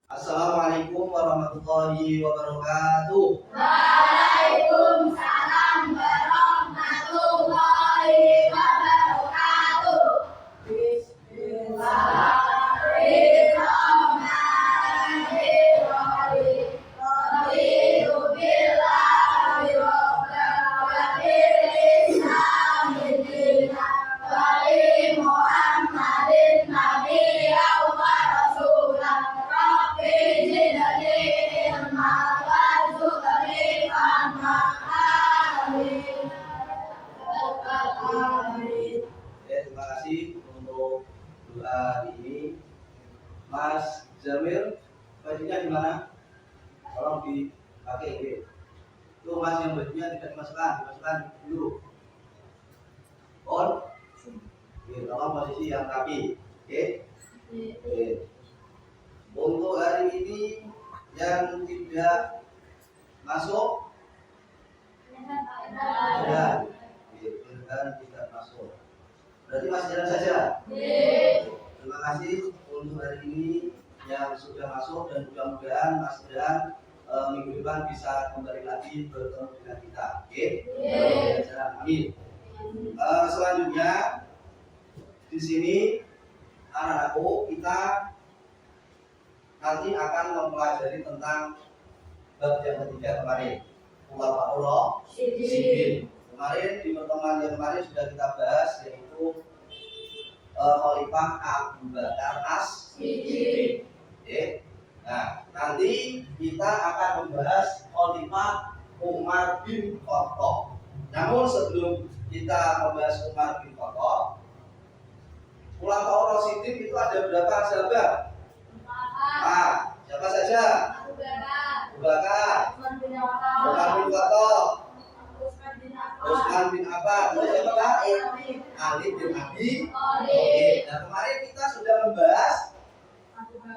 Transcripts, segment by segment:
Assalamualaikum warahmatullahi wabarakatuh. Waalaikumsalam warahmatullahi wabarakatuh. Bismillahirrahmanirrahim. Raditu billahi rabban wa bil islami dinan wa bi Muhammadin nabiyyan wa rasulan. Rabbi zidni ilman warzuqni fahma. Amin. Amin. Terima kasih untuk doa ini. Mas Jamil, bajunya di mana? Tolong dipakai ini. Itu Mas yang bajunya tidak dimasukkan dulu. On. Oke, tolong posisi yang rapi. Oke. Oke. Untuk hari ini yang tidak masuk ada. Dan tidak masuk. Berarti masih jalan saja. Terima kasih untuk hari ini yang sudah masuk dan mudah-mudahan Mas dan minggu depan bisa kembali lagi bertemu dengan kita. Oke? Amin. Selanjutnya di sini anak-anakku kita nanti akan mempelajari tentang bab yang ketiga kemarin, Khulafaur Rasyidin. Kemarin di pertemuan yang kemarin sudah kita bahas yaitu Khalifah Abu Bakar As-Siddiq. Nah, nanti kita akan membahas Khalifah Umar bin Khattab. Namun sebelum kita membahas Umar bin Khattab, Khulafaur Rasyidin itu ada berapa sahabat? Siapa saja? Abu Bakar, Umar bin Khattab, Utsman bin Affan, siapa Pak? Ali bin Abi Thalib. Nah, kemarin kita sudah membahas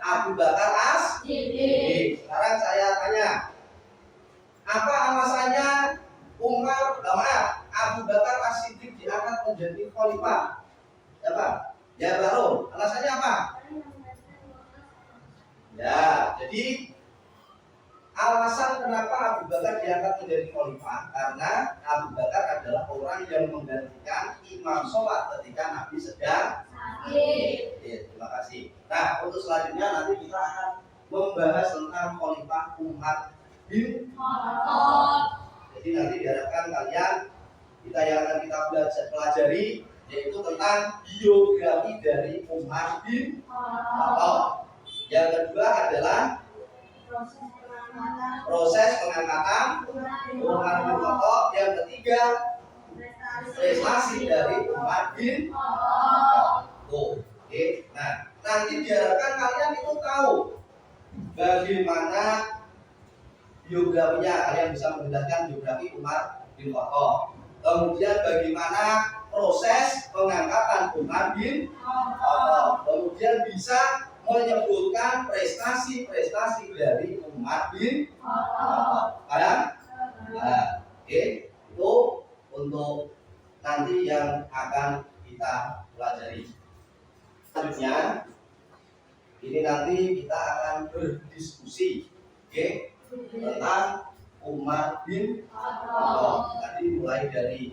Abu Bakar As-Siddiq. Sekarang saya tanya, apa alasannya Abu Bakar As-Siddiq diangkat menjadi khalifah? Siapa? Ya baru. Alasannya apa? Ya, jadi alasan kenapa Abu Bakar diangkat menjadi khalifah karena Abu Bakar adalah orang yang menggantikan imam sholat ketika Nabi sedang sakit. Terima kasih. Nah, untuk selanjutnya nanti kita akan membahas tentang Khalifah Umar bin Khattab. Jadi nanti diharapkan kalian yang akan kita pelajari yaitu tentang biografi dari Umar bin Khattab. Yang kedua adalah proses pengangkatan Umar bin Khattab. Yang ketiga, prestasi dari Umar bin Khattab. Nah, nanti diharapkan kalian itu tahu bagaimana biografinya. Kalian bisa menjelaskan biografi Umar bin Khattab. Kemudian bagaimana proses pengangkatan Umar bin Khattab. Kemudian bisa menyebutkan prestasi-prestasi dari Umar bin Khattab. Nah, itu untuk nanti yang akan kita pelajari. Selanjutnya, ini nanti kita akan berdiskusi, tentang Umar bin Khattab. Tadi mulai dari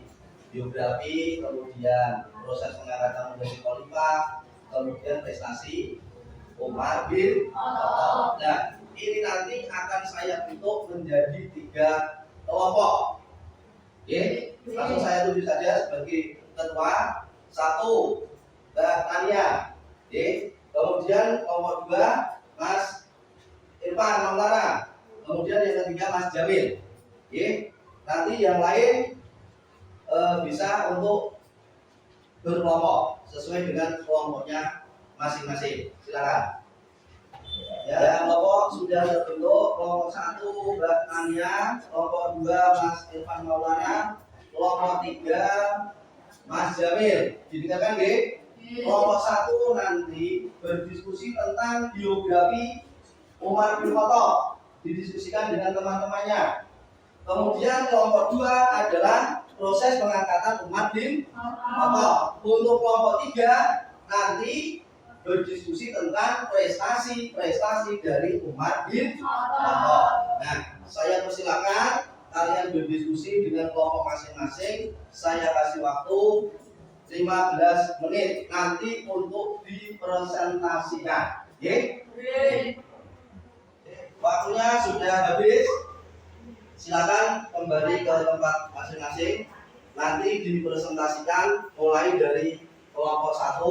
biografi, kemudian proses pengangkatan menjadi khalifah, kemudian prestasi Umar bin Khattab. Nah, ini nanti akan saya bentuk menjadi 3 kelompok. Langsung saya tuju saja sebagai ketua. 1, Mbak Tania. Kemudian kelompok 2, Mas Irfan Maulana. Kemudian yang ketiga Mas Jamil. Nanti yang lain bisa untuk berkelompok sesuai dengan kelompoknya masing-masing. Silakan. Ya, kelompok sudah terbentuk. Kelompok 1 Mbak Tania, kelompok 2 Mas Irfan Maulana, kelompok 3 Mas Jamil. Didengarkan, nggih? Kelompok 1 nanti berdiskusi tentang biografi Umar bin Khattab. Didiskusikan dengan teman-temannya. Kemudian kelompok 2 adalah proses pengangkatan Umar bin Khattab. Untuk kelompok 3 nanti berdiskusi tentang prestasi dari Umar bin Khattab. Nah, saya persilakan kalian berdiskusi dengan kelompok masing-masing. Saya kasih waktu 15 menit nanti untuk dipresentasikan. Oke? Waktunya sudah habis. Silakan kembali ke tempat masing-masing. Nanti dipresentasikan mulai dari kelompok 1,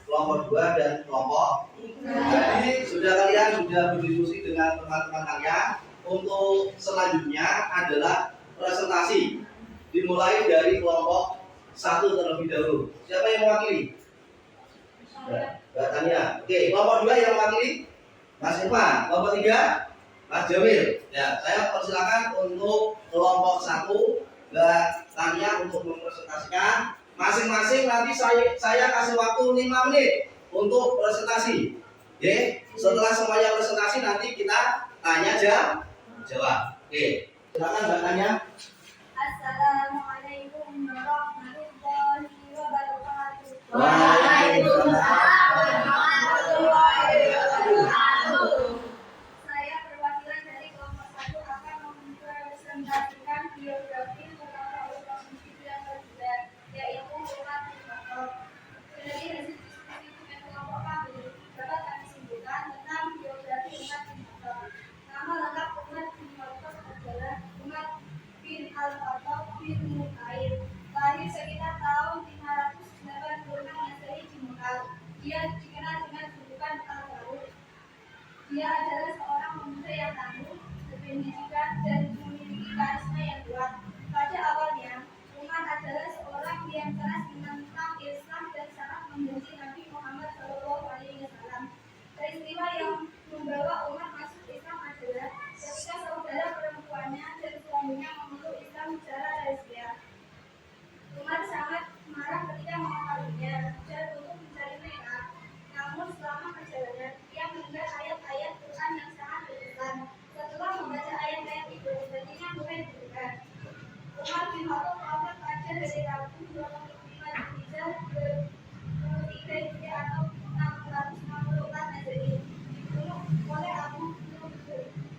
kelompok 2 dan kelompok 3. Jadi kalian sudah berdiskusi dengan teman-teman kalian. Untuk selanjutnya adalah presentasi. Dimulai dari kelompok 1 terlebih dahulu. Siapa yang mewakili? Mbak Tania. Oke, kelompok 2 yang mewakili Mas Irfan. Kelompok 3 Mas Jamil. Ya, saya persilakan untuk kelompok 1 Mbak Tania untuk mempresentasikan. Masing-masing nanti saya kasih waktu 5 menit untuk presentasi. Oke, setelah semuanya presentasi nanti kita tanya jawab. Oke, silakan Mbak Tania. Assalamualaikum warahmatullahi wabarakatuh. Waalaikumsalam warahmatullahi wabarakatuh. Saya perwakilan dari kelompok 1 akan mempresentasikan biografi tokoh muslim yang berbeda, yaitu Umar bin Khattab. Dari hasil diskusi dengan kelompok kami, dapat kami simpulkan tentang biografi Umar bin Khattab. Nama lengkap Umar bin Khattab adalah Umar bin Al-Khattab bin Mu'ayyid. Lahir sekitar tahun 586 Masehi di Mekah. Dia dikenal dengan julukan Al-Faruq. Dia adalah seorang pemuda yang tangguh, berpendidikan dan memiliki karisma yang kuat. Pada awalnya, Umar adalah seorang yang keras menentang Islam dan sangat membenci Nabi Muhammad SAW. Peristiwa yang membawa Umar masuk Islam adalah ketika saudara perempuannya dan suaminya memeluk Islam secara rahasia. Umar sangat marah ketika mengetahuinya dan untuk mencari mereka. Namun selama perjalanan, dia mendengar ayat-ayat Quran yang sangat berkesan. Setelah membaca ayat-ayat itu, hatinya mulai bergetar. Umar bin Khattab wafat pada hari Rabu 25 Dzulhijjah 2003 Hijriah atau 664 Masehi, dibunuh oleh Abu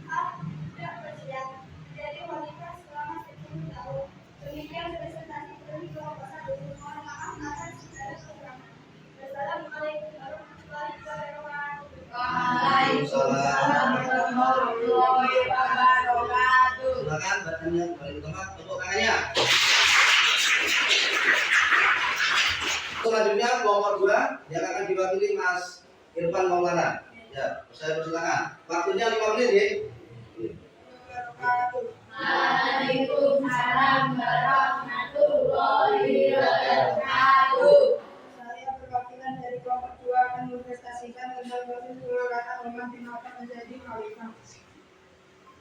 Al-Persian dari khalifah selama 10 tahun. Demikian presentasi dari kelompok 1. Mohon maaf atas segala kekurangan. Wassalamualaikum warahmatullahi wabarakatuh. Waalaikumsalam warahmatullahi wabarakatuh. Silakan Mbak Tania kembali ke tempat, tepuk tangannya. Selanjutnya kelompok 2 yang akan diwakili Mas Irfan Maulana. Ya, saya persilakan. Waktunya 5 menit ya. Waalaikumsalam warahmatullahi wabarakatuh. Saya perwakilan dari kelompok 2 akan mempresentasikan tentang proses pengangkatan Umar bin Khattab menjadi khalifah.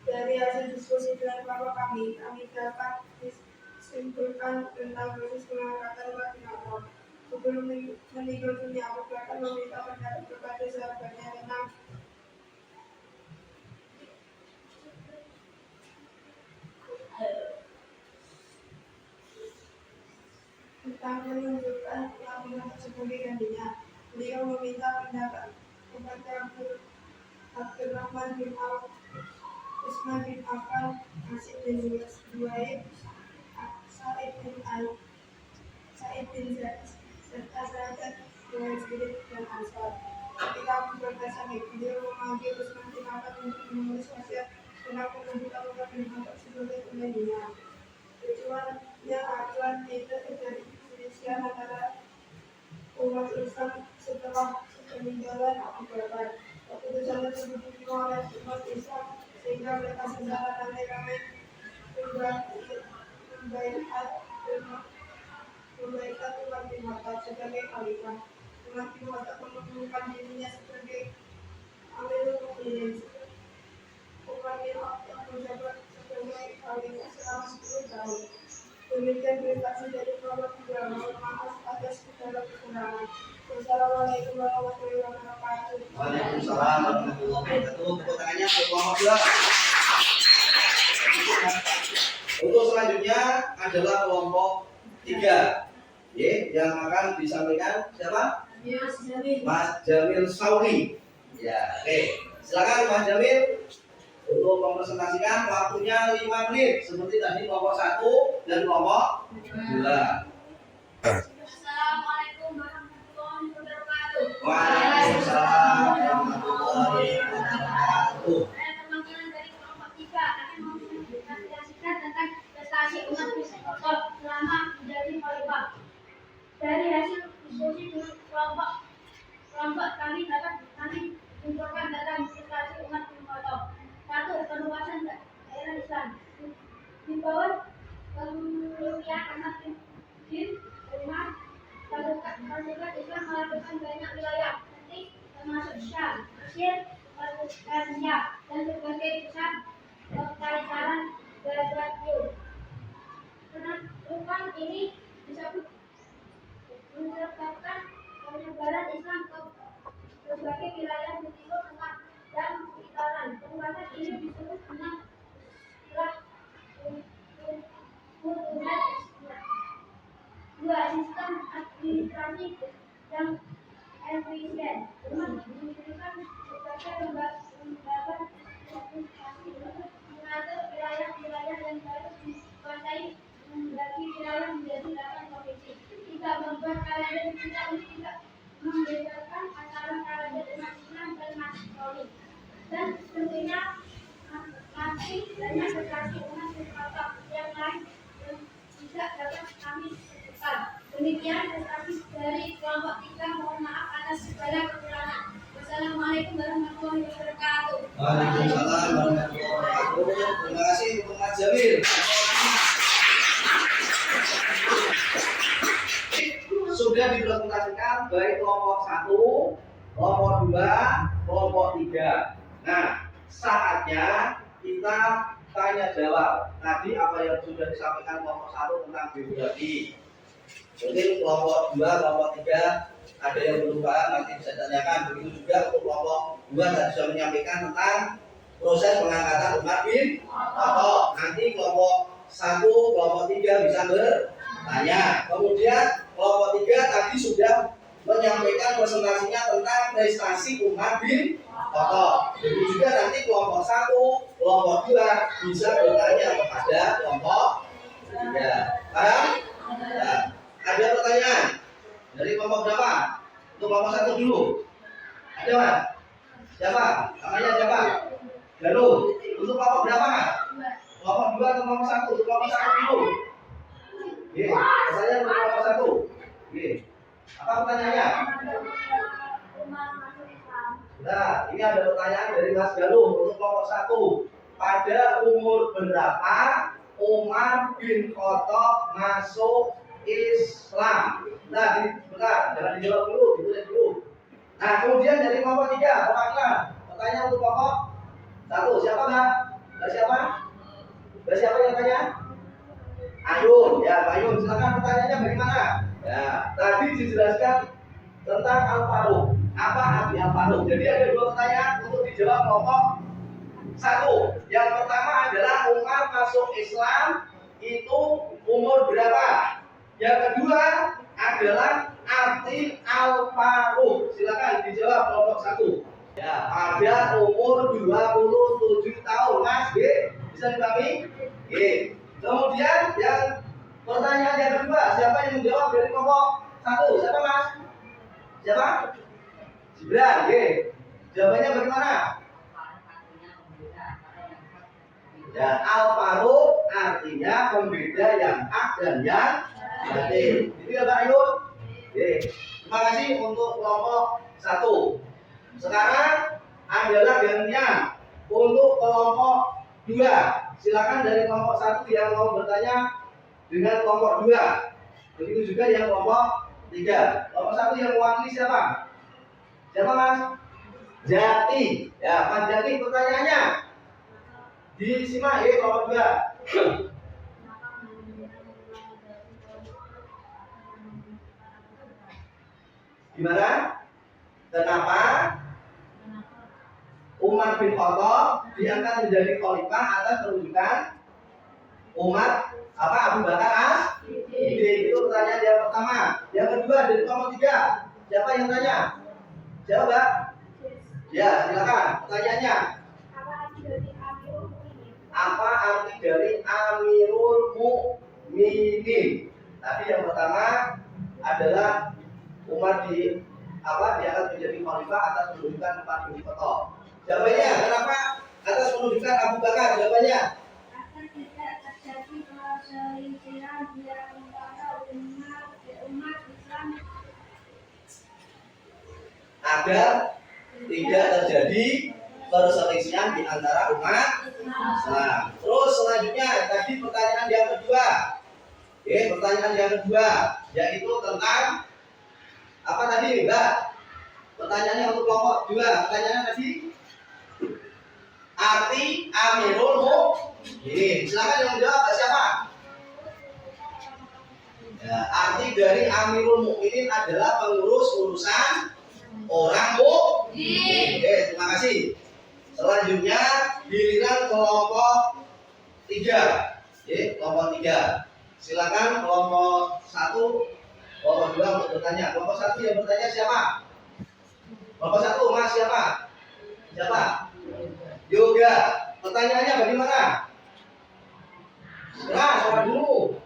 Dari hasil diskusi dengan kelompok kami dapat disimpulkan tentang proses pengangkatan Umar bin Khattab. Sebelum meninggal dunia, Abu Bakar meminta pendapat kepada sahabatnya tentang menunjukkan yang Umar sebagai gantinya. Beliau meminta pendapat kepada Abdurrahman bin Auf, Utsman bin Affan, Asim bin Zuhair, Sa'id bin Zaid, serta sahabat Muhajirin dan Ansar. Ketika Abu Bakar sakit, beliau memanggil Utsman bin Affan untuk menulis wasiat tentang penunjukan Umar bin Khattab sebagai penggantinya. Tujuannya agar tidak terjadi perselisihan antara umat Islam setelah peninggalan Abu Bakar. Keputusan tersebut diterima oleh umat Islam sehingga mereka secara ramai-ramai membaikat Umar bin Khattab sebagai khalifah. Umar bin Khattab mengumumkan dirinya sebagai Amirul Mukminin. Umar bin Khattab menjabat sebagai khalifah selama 10 tahun. Demikian prestasi dari kelompok 3. Mohon maaf atas segala kekurangan. Wassalamualaikum warahmatullahi wabarakatuh. Waalaikumsalam warahmatullahi wabarakatuh. Tepuk tangannya untuk kelompok 2. Untuk selanjutnya adalah kelompok 3. Yang akan disampaikan siapa? Mas Jamil Sauri. Ya, oke. Silakan Mas Jamil untuk mempresentasikan, waktunya 5 menit seperti tadi kelompok 1 dan kelompok 2. Assalamualaikum warahmatullahi wabarakatuh. Waalaikumsalam warahmatullahi wabarakatuh. Saya perwakilan dari kelompok 3 akan mempresentasikan tentang prestasi umat Kristen selama menjadi khalifah. Dari hasil diskusi di kelompok kami dapat menunjukkan tentang prestasi umat Kristen. 1. Perluasan daerah Islam. Di bawah kepemimpinan umat Kristen, pasukan Islam melakukan banyak wilayah penting termasuk Syam, Mesir, Persia, dan berbagai pusat kekaisaran Byzantium. Penaklukan ini disebut menyebabkan penyebaran Islam ke berbagai wilayah di Timur Tengah dan sekitaran. Penguasaan ini disebut dengan istilah Hukumat Islam. 2. Sistem administrasi yang efisien. Umat didirikan berbagai lembaga administrasi untuk mengatur wilayah-wilayah yang baru dikuasai, membagi wilayah menjadi 8 provinsi. 3. Membuat kalender digital ini tidak membedakan antara kalender umat Islam dan Nasrani. Dan tentunya masih banyak prestasi umat Kristen yang lain yang tidak dapat kami sebutkan. Demikian prestasi dari kelompok 3. Mohon maaf atas segala kekurangan. Wassalamualaikum warahmatullahi wabarakatuh. Waalaikumsalam warahmatullahi wabarakatuh. Terima kasih untuk Mas Jamil. Sudah dipresentasikan baik kelompok 1, kelompok 2, kelompok 3. Nah, saatnya kita tanya jawab. Tadi apa yang sudah disampaikan kelompok 1 tentang biografi. Mungkin kelompok 2, kelompok 3 ada yang belum paham, nanti bisa tanyakan. Begitu juga untuk kelompok 2 tadi sudah menyampaikan tentang proses pengangkatan Umar bin Khattab. Nanti kelompok 1, kelompok 3 bisa bertanya. Kemudian kelompok 3 tadi sudah menyampaikan presentasinya tentang prestasi Umar bin Khattab. Begitu juga nanti kelompok 1, kelompok 2 bisa bertanya kepada kelompok 3. Paham? Nah, ada pertanyaan dari kelompok berapa? Untuk kelompok 1 dulu. Ada Mas? Siapa? Namanya siapa? Galuh. Untuk kelompok berapa Mas? Kelompok 2 atau kelompok 1? Untuk kelompok 1 dulu. Oke, pertanyaan untuk kelompok 1. Oke. Apa pertanyaannya? Nah, ini ada pertanyaan dari Mas Galuh untuk kelompok 1. Pada umur berapa Umar bin Khattab masuk Islam? Nah, bentar, jangan dijawab dulu, ditulis dulu. Nah, kemudian dari kelompok 3, perwakilan. Pertanyaan untuk kelompok 1, siapa Mbak? Mbak siapa? Mbak siapa yang tanya? Ayun, ya Pak Ayun, silakan pertanyaannya bagaimana? Ya, tadi dijelaskan tentang Al-Faruq. Apa arti Al-Faruq? Jadi ada 2 pertanyaan untuk dijawab kelompok 1. Yang pertama adalah Umar masuk Islam itu umur berapa? Yang kedua adalah arti Al-Faruq. Silakan dijawab kelompok 1. Ya, pada umur 27 tahun, Mas. Bisa dipahami? Kemudian yang pertanyaan yang kedua, siapa yang menjawab dari kelompok 1? Siapa Mas? Siapa? Gibran. Jawabannya bagaimana? Dan Al-Faruq artinya pembeda yang hak dan yang batin. Itu ya Pak Ayun. Terima kasih untuk kelompok 1. Sekarang adalah gantian untuk kelompok 2. Silakan dari kelompok 1 yang mau bertanya dengan kelompok 2. Begitu juga yang kelompok 3. Kelompok 1 yang mewakili siapa? Siapa Mas? Jati. Ya, Mas Jati, pertanyaannya disimak ya kelompok 2. Gimana? Kenapa Umar bin Khattab diangkat menjadi khalifah atas peruntukan umat Abu Bakar As-Siddiq? Itu pertanyaan yang pertama. Yang kedua dari kelompok 3. Siapa yang tanya? Siapa, Mbak? Ya, silakan. Pertanyaannya. Apa arti dari Amirul Mukminin? Tadi yang pertama adalah Umar diangkat menjadi khalifah atas pendudukan Umar bin Khattab. Jawabannya, kenapa atas pendudukan Abu Bakar? Jawabannya. Agar tidak terjadi perselisihan di antara umat Islam. Agar tidak terjadi perselisihan di antara umat Islam. Terus selanjutnya tadi pertanyaan yang kedua. Pertanyaan yang kedua yaitu tentang apa tadi, Mbak? Pertanyaannya untuk kelompok 2. Pertanyaannya tadi arti Amirul Mukminin. Silakan yang menjawab siapa? Ya, arti dari Amirul Mukminin adalah pengurus urusan orang mukmin. Terima kasih. Selanjutnya giliran kelompok 3. Kelompok 3. Silakan kelompok 1, kelompok 2 untuk bertanya. Kelompok 1 yang bertanya siapa? Kelompok 1, Mas siapa? Siapa? Yoga. Pertanyaannya bagaimana? Nah, suara dulu.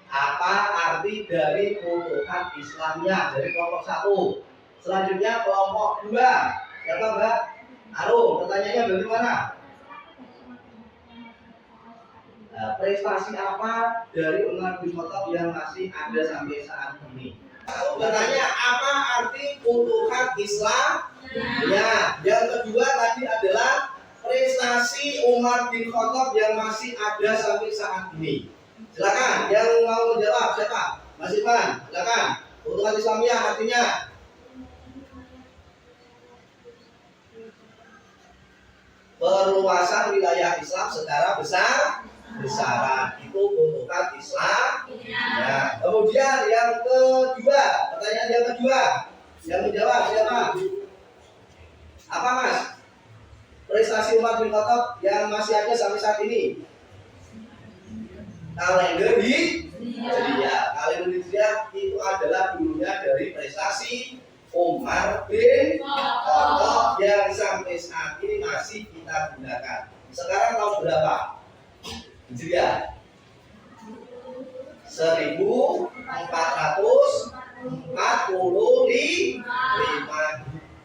Apa arti dari futuhat Islamnya dari kelompok 1? Selanjutnya kelompok 2. Siapa, Mbak? Arum. Pertanyaannya bagaimana? Nah, prestasi apa dari Umar bin Khattab yang masih ada sampai saat ini? Bertanya apa arti futuhat Islam? Ya, yang kedua tadi adalah prestasi Umar bin Khattab yang masih ada sampai saat ini. Silakan yang mau menjawab siapa? Mas Iman, silakan. Futuhat Islamiyah artinya perluasan wilayah Islam secara besaran. Itu futuhat Islam. Ya. Kemudian yang kedua, pertanyaan yang kedua, yang menjawab siapa? Apa, Mas? Prestasi Umar bin Khattab yang masih ada sampai saat ini. Kalender Hijriah. Kalender Hijriah itu adalah dulunya dari prestasi Umar bin Khattab yang sampai saat ini masih kita gunakan. Sekarang tahun berapa? Hijriah 1445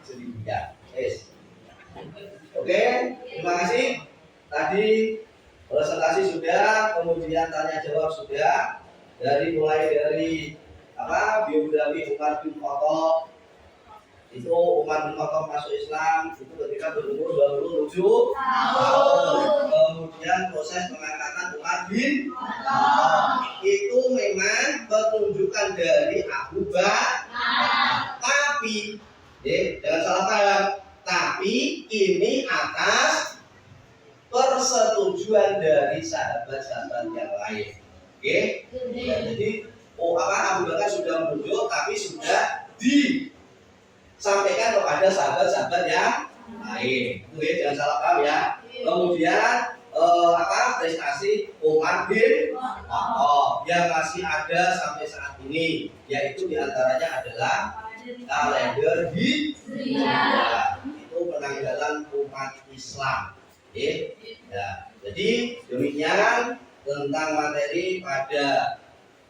Hijriah. Oke, terima kasih. Tadi presentasi sudah, kemudian tanya jawab sudah. Mulai dari biografi Umar bin Khattab. Itu Umar bin Khattab masuk Islam itu ketika berumur 27 tahun. Kemudian proses pengangkatan Umar bin Khattab itu memang pertunjukan dari Abu Bakar. Tapi jangan salah paham. Tapi ini atas persetujuan dari sahabat-sahabat yang lain. Oke? Jadi Abu Bakar sudah menunjuk, tapi sudah disampaikan kepada sahabat-sahabat yang lain. Oke, jangan salah paham ya. Kemudian prestasi Umar bin Khattab yang masih ada sampai saat ini, yaitu diantaranya adalah kalender Hijriah. Itu penanggalan umat Islam. Ya, jadi demikian tentang materi pada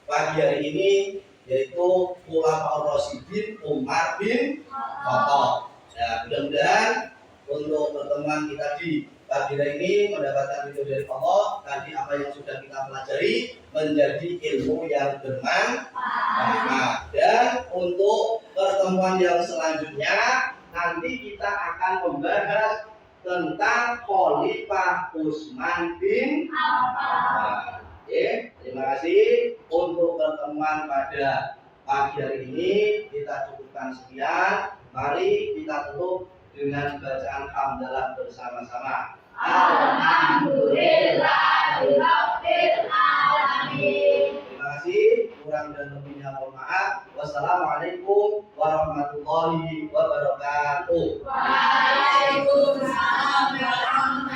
pagi hari ini, yaitu Khulafaur Rasyidin Umar bin Khattab. Ya, mudah-mudahan untuk pertemuan kita di pagi hari ini mendapatkan ridho dari Allah. Tadi apa yang sudah kita pelajari menjadi ilmu yang bermanfaat. Dan untuk pertemuan yang selanjutnya nanti kita akan membahas tentang Khalifah Utsman bin Affan. Terima kasih untuk pertemuan pada pagi hari ini. Kita cukupkan sekian. Mari kita tutup dengan bacaan hamdalah bersama-sama. Alhamdulillahirabbil alamin. Terima kasih. Kurang dan lebihnya mohon maaf. Wassalamualaikum warahmatullahi wabarakatuh. Waalaikumsalam warahmatullahi wabarakatuh.